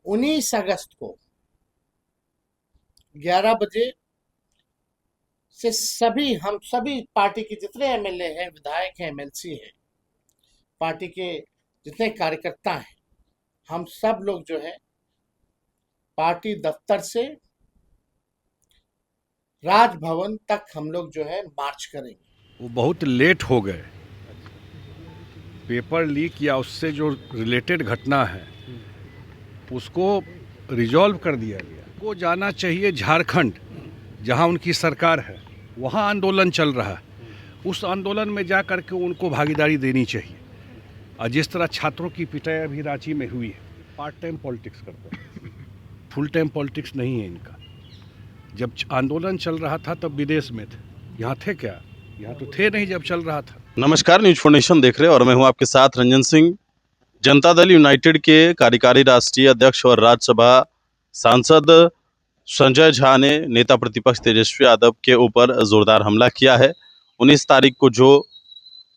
19 अगस्त को 11 बजे से हम सभी पार्टी के जितने एमएलए हैं, विधायक हैं, एमएलसी हैं, पार्टी के जितने कार्यकर्ता हैं, हम सब लोग जो है पार्टी दफ्तर से राजभवन तक हम लोग जो है मार्च करेंगे। वो बहुत लेट हो गए। पेपर लीक या उससे जो रिलेटेड घटना है उसको रिजॉल्व कर दिया गया। वो जाना चाहिए झारखंड, जहां उनकी सरकार है, वहां आंदोलन चल रहा है। उस आंदोलन में जा कर के उनको भागीदारी देनी चाहिए। और जिस तरह छात्रों की पिटाई अभी रांची में हुई है, पार्ट टाइम पॉलिटिक्स करते हैं, फुल टाइम पॉलिटिक्स नहीं है इनका। जब आंदोलन चल रहा था तब विदेश में थे, यहाँ थे क्या? यहाँ तो थे नहीं जब चल रहा था। नमस्कार, न्यूज फाउंडेशन देख रहे हैं और मैं हूं आपके साथ रंजन सिंह। जनता दल यूनाइटेड के कार्यकारी राष्ट्रीय अध्यक्ष और राज्यसभा सांसद संजय झा ने नेता प्रतिपक्ष तेजस्वी यादव के ऊपर जोरदार हमला किया है। 19 तारीख को जो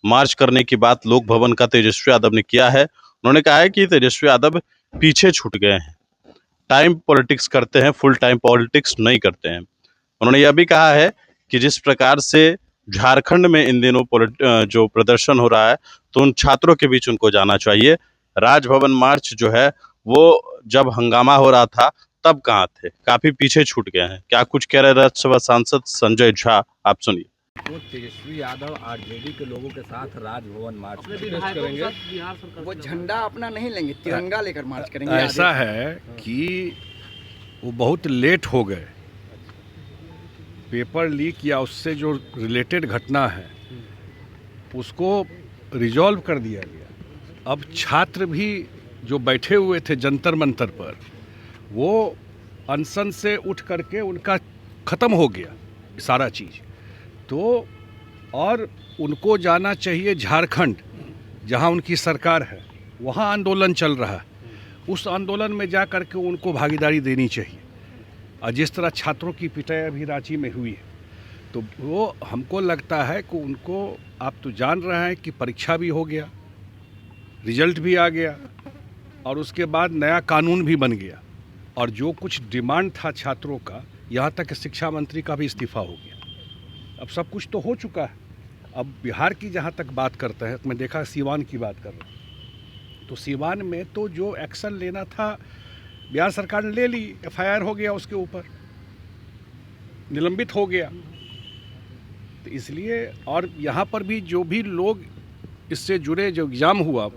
मार्च करने की बात लोक भवन का तेजस्वी यादव ने किया है, उन्होंने कहा है कि तेजस्वी यादव पीछे छूट गए हैं, टाइम पॉलिटिक्स करते हैं, फुल टाइम पॉलिटिक्स नहीं करते हैं। उन्होंने यह भी कहा है कि जिस प्रकार से झारखंड में इन दिनों जो प्रदर्शन हो रहा है, तो उन छात्रों के बीच उनको जाना चाहिए। राजभवन मार्च जो है वो जब हंगामा हो रहा था तब कहाँ थे, काफी पीछे छूट गए हैं। क्या कुछ कह रहे राज्यसभा सांसद संजय झा, आप सुनिए। वो तेजस्वी यादव आरजेडी के लोगों के साथ राजभवन मार्च करेंगे। वो झंडा अपना नहीं लेंगे, तिरंगा लेकर मार्च करेंगे। ऐसा है कि वो बहुत लेट हो गए। पेपर लीक या उससे जो रिलेटेड घटना है उसको रिजॉल्व कर दिया गया। अब छात्र भी जो बैठे हुए थे जंतर मंतर पर, वो अनशन से उठ करके उनका ख़त्म हो गया सारा चीज़। तो और उनको जाना चाहिए झारखंड, जहां उनकी सरकार है, वहां आंदोलन चल रहा है। उस आंदोलन में जा कर के उनको भागीदारी देनी चाहिए। और जिस तरह छात्रों की पिटाई अभी रांची में हुई है, तो वो हमको लगता है कि उनको, आप तो जान रहे हैं कि परीक्षा भी हो गया, रिजल्ट भी आ गया और उसके बाद नया कानून भी बन गया। और जो कुछ डिमांड था छात्रों का, यहाँ तक कि शिक्षा मंत्री का भी इस्तीफा हो गया। अब सब कुछ तो हो चुका है। अब बिहार की जहाँ तक बात करते हैं, मैं देखा सीवान की बात कर रहा हूँ, तो सीवान में तो जो एक्शन लेना था बिहार सरकार ने ले ली। एफआईआर हो गया, उसके ऊपर निलंबित हो गया। तो इसलिए, और यहाँ पर भी जो भी लोग इससे जुड़े, जो एग्ज़ाम हुआ,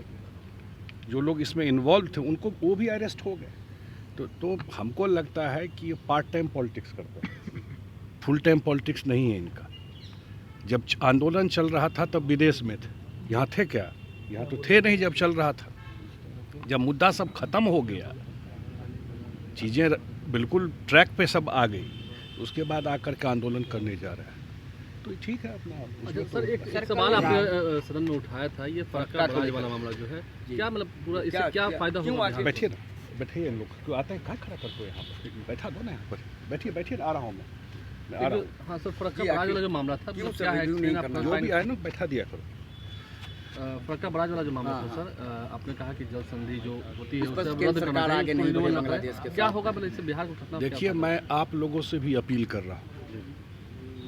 जो लोग इसमें इन्वॉल्व थे, उनको वो भी अरेस्ट हो गए। तो हमको लगता है कि ये पार्ट टाइम पॉलिटिक्स करते हैं, फुल टाइम पॉलिटिक्स नहीं है इनका। जब आंदोलन चल रहा था तब विदेश में थे, यहाँ थे क्या? यहाँ तो थे नहीं जब चल रहा था। जब मुद्दा सब खत्म हो गया, चीज़ें बिल्कुल ट्रैक पे सब आ गई, उसके बाद आकर के आंदोलन करने जा रहा है, तो ठीक है अपना। अच्छा सर, एक सवाल आपने सदन में उठाया था, ये फरक्का बराज वाला मामला जो है, क्या मतलब पूरा इससे क्या फायदा होगा? बैठिए ना, बैठिए, लोग क्यों आते हैं, क्या खड़ा करते हो यहाँ पर? बैठा दो ना यहाँ पर, बैठिए बैठिए, आ रहा हूँ मैं आ रहा हूँ। हाँ सर, फरक्का बराज वाला जो मामला था, मतलब क्या है, जो भी आए ना बैठा दिया करो। फरक्का बराज वाला जो मामला था सर, आपने कहा कि जल संधि जो होती है उससे रद्द करना चाहिए, क्या होगा मतलब इससे बिहार को कितना? देखिए, मैं आप लोगों से भी अपील कर रहा हूँ,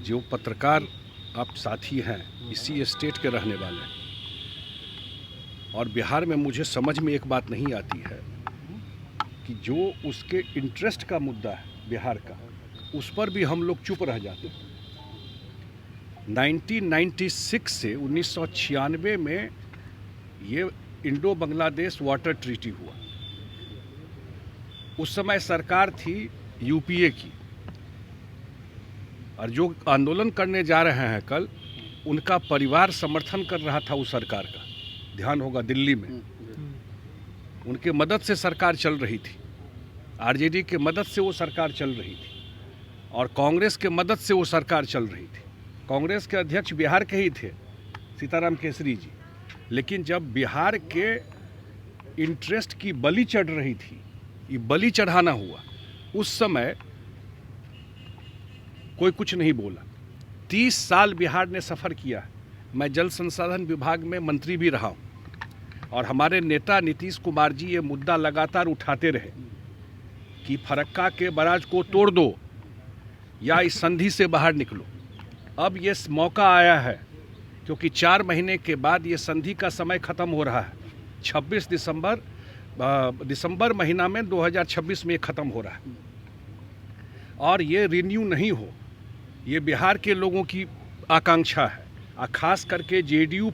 जो पत्रकार आप साथी हैं, इसी स्टेट के रहने वाले हैं, और बिहार में मुझे समझ में एक बात नहीं आती है कि जो उसके इंटरेस्ट का मुद्दा है बिहार का, उस पर भी हम लोग चुप रह जाते हैं। 1996 से 1996 में ये इंडो बांग्लादेश वाटर ट्रीटी हुआ। उस समय सरकार थी यूपीए की, और जो आंदोलन करने जा रहे हैं कल, उनका परिवार समर्थन कर रहा था उस सरकार का। ध्यान होगा, दिल्ली में उनके मदद से सरकार चल रही थी, आरजेडी के मदद से वो सरकार चल रही थी, और कांग्रेस के मदद से वो सरकार चल रही थी। कांग्रेस के अध्यक्ष बिहार के ही थे, सीताराम केसरी जी। लेकिन जब बिहार के इंटरेस्ट की बलि चढ़ रही थी, ये बलि चढ़ाना हुआ, उस समय कोई कुछ नहीं बोला। 30 साल बिहार ने सफ़र किया। मैं जल संसाधन विभाग में मंत्री भी रहा हूँ, और हमारे नेता नीतीश कुमार जी ये मुद्दा लगातार उठाते रहे कि फरक्का के बराज को तोड़ दो या इस संधि से बाहर निकलो। अब ये मौका आया है, क्योंकि 4 महीने के बाद ये संधि का समय ख़त्म हो रहा है। 26 दिसंबर महीना में 2026 में ये ख़त्म हो रहा है और ये रिन्यू नहीं हो, ये बिहार के लोगों की आकांक्षा है। और ख़ास करके जेडीयू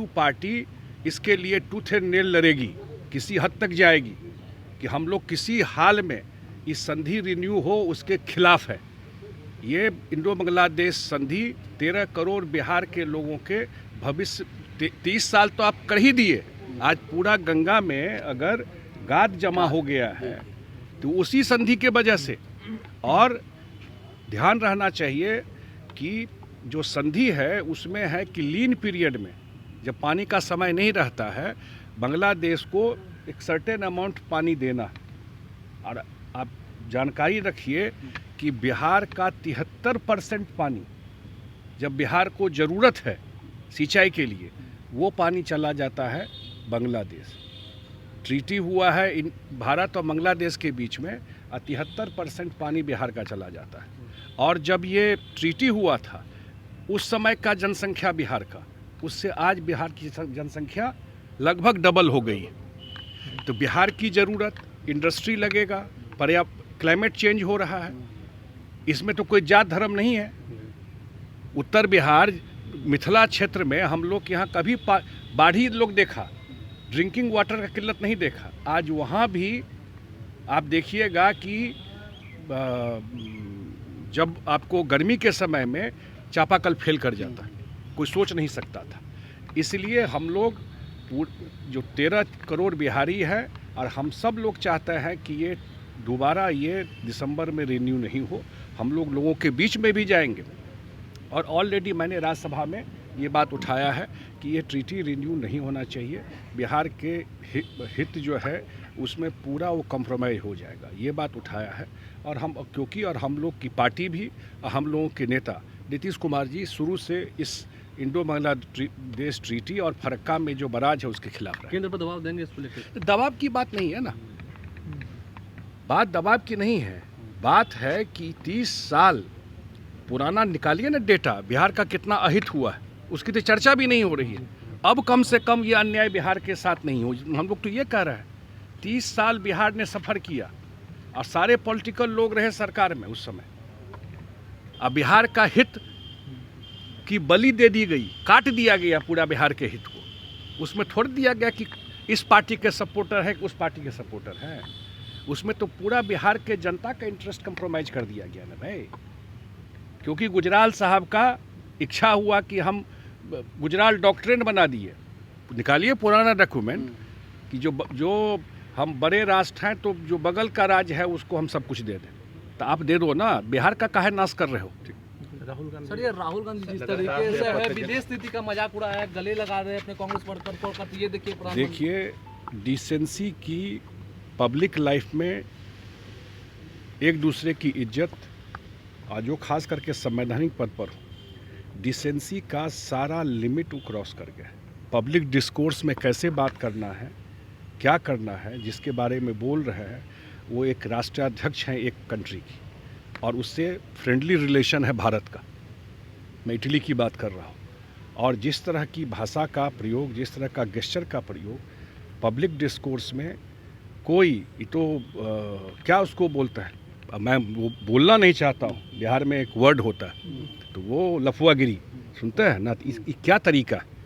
पार्टी इसके लिए टूथ एंड नेल लड़ेगी, किसी हद तक जाएगी कि हम लोग किसी हाल में इस संधि रिन्यू हो उसके खिलाफ है। ये इंडो बांग्लादेश संधि 13 करोड़ बिहार के लोगों के भविष्य 30 साल तो आप कर ही दिए। आज पूरा गंगा में अगर गाद जमा हो गया है तो उसी संधि के वजह से। और ध्यान रहना चाहिए कि जो संधि है उसमें है कि लीन पीरियड में जब पानी का समय नहीं रहता है, बांग्लादेश को एक सर्टेन अमाउंट पानी देना। और आप जानकारी रखिए कि बिहार का 73% पानी जब बिहार को ज़रूरत है सिंचाई के लिए, वो पानी चला जाता है बांग्लादेश। ट्रीटी हुआ है इन भारत और बांग्लादेश के बीच में, 73% पानी बिहार का चला जाता है। और जब ये ट्रीटी हुआ था उस समय का जनसंख्या बिहार का, उससे आज बिहार की जनसंख्या लगभग डबल हो गई है। तो बिहार की ज़रूरत, इंडस्ट्री लगेगा, पर्याप्त क्लाइमेट चेंज हो रहा है, इसमें तो कोई जात धर्म नहीं है। उत्तर बिहार मिथिला क्षेत्र में हम लोग यहाँ कभी बाढ़ी लोग देखा, ड्रिंकिंग वाटर का किल्लत नहीं देखा। आज वहाँ भी आप देखिएगा कि जब आपको गर्मी के समय में चापाकल फेल कर जाता है, कोई सोच नहीं सकता था। इसलिए हम लोग जो 13 करोड़ बिहारी है और हम सब लोग चाहते हैं कि ये दोबारा ये दिसंबर में रिन्यू नहीं हो। हम लोगों के बीच में भी जाएंगे और ऑलरेडी मैंने राज्यसभा में ये बात उठाया है कि ये ट्रीटी रिन्यू नहीं होना चाहिए। बिहार के हित जो है उसमें पूरा वो कॉम्प्रोमाइज़ हो जाएगा, ये बात उठाया है। और हम लोग की पार्टी भी, हम लोगों के नेता नीतीश कुमार जी शुरू से इस इंडो बांग्लादेश ट्रीटी और फरक्का में जो बराज है उसके खिलाफ रहे। केंद्र पर दबाव देंगे इसको लेकर? दबाव की बात नहीं है ना, बात दबाव की नहीं है। बात है कि 30 साल पुराना निकालिए ना डेटा, बिहार का कितना अहित हुआ है उसकी तो चर्चा भी नहीं हो रही है। अब कम से कम ये अन्याय बिहार के साथ नहीं हो। हम लोग तो ये कह रहे हैं 30 साल बिहार ने सफ़र किया और सारे पॉलिटिकल लोग रहे सरकार में उस समय। अब बिहार का हित की बलि दे दी गई, काट दिया गया पूरा बिहार के हित को। उसमें छोड़ दिया गया कि इस पार्टी के सपोर्टर है कि उस पार्टी के सपोर्टर हैं। उसमें तो पूरा बिहार के जनता का इंटरेस्ट कंप्रोमाइज़ कर दिया गया ना भाई। क्योंकि गुजराल साहब का इच्छा हुआ कि हम गुजराल डॉक्ट्रिन बना दिए। निकालिए पुराना डॉक्यूमेंट कि जो हम बड़े राष्ट्र हैं तो जो बगल का राज्य है उसको हम सब कुछ दे दें। तो आप दे दो ना, बिहार का काहे नाश कर रहे हो? राहुल गांधी सर, ये राहुल गांधी जिस तरीके से है विदेश नीति का मजाक उड़ाया, गले लगा रहे हैं अपने कांग्रेस वर्कर को। ये देखिए डिसेंसी की पब्लिक लाइफ में एक दूसरे की इज्जत, और जो खास करके संवैधानिक पद पर हो, डिसेंसी का सारा लिमिट वो क्रॉस कर गया। पब्लिक डिस्कोर्स में कैसे बात करना है, क्या करना है, जिसके बारे में बोल रहे हैं, वो एक राष्ट्राध्यक्ष हैं एक कंट्री की और उससे फ्रेंडली रिलेशन है भारत का। मैं इटली की बात कर रहा हूँ। और जिस तरह की भाषा का प्रयोग, जिस तरह का गेस्चर का प्रयोग पब्लिक डिस्कोर्स में, कोई तो क्या उसको बोलता है, मैं वो बोलना नहीं चाहता हूँ, बिहार में एक वर्ड होता है तो वो लफुआगिरी सुनते हैं ना। क्या तरीका है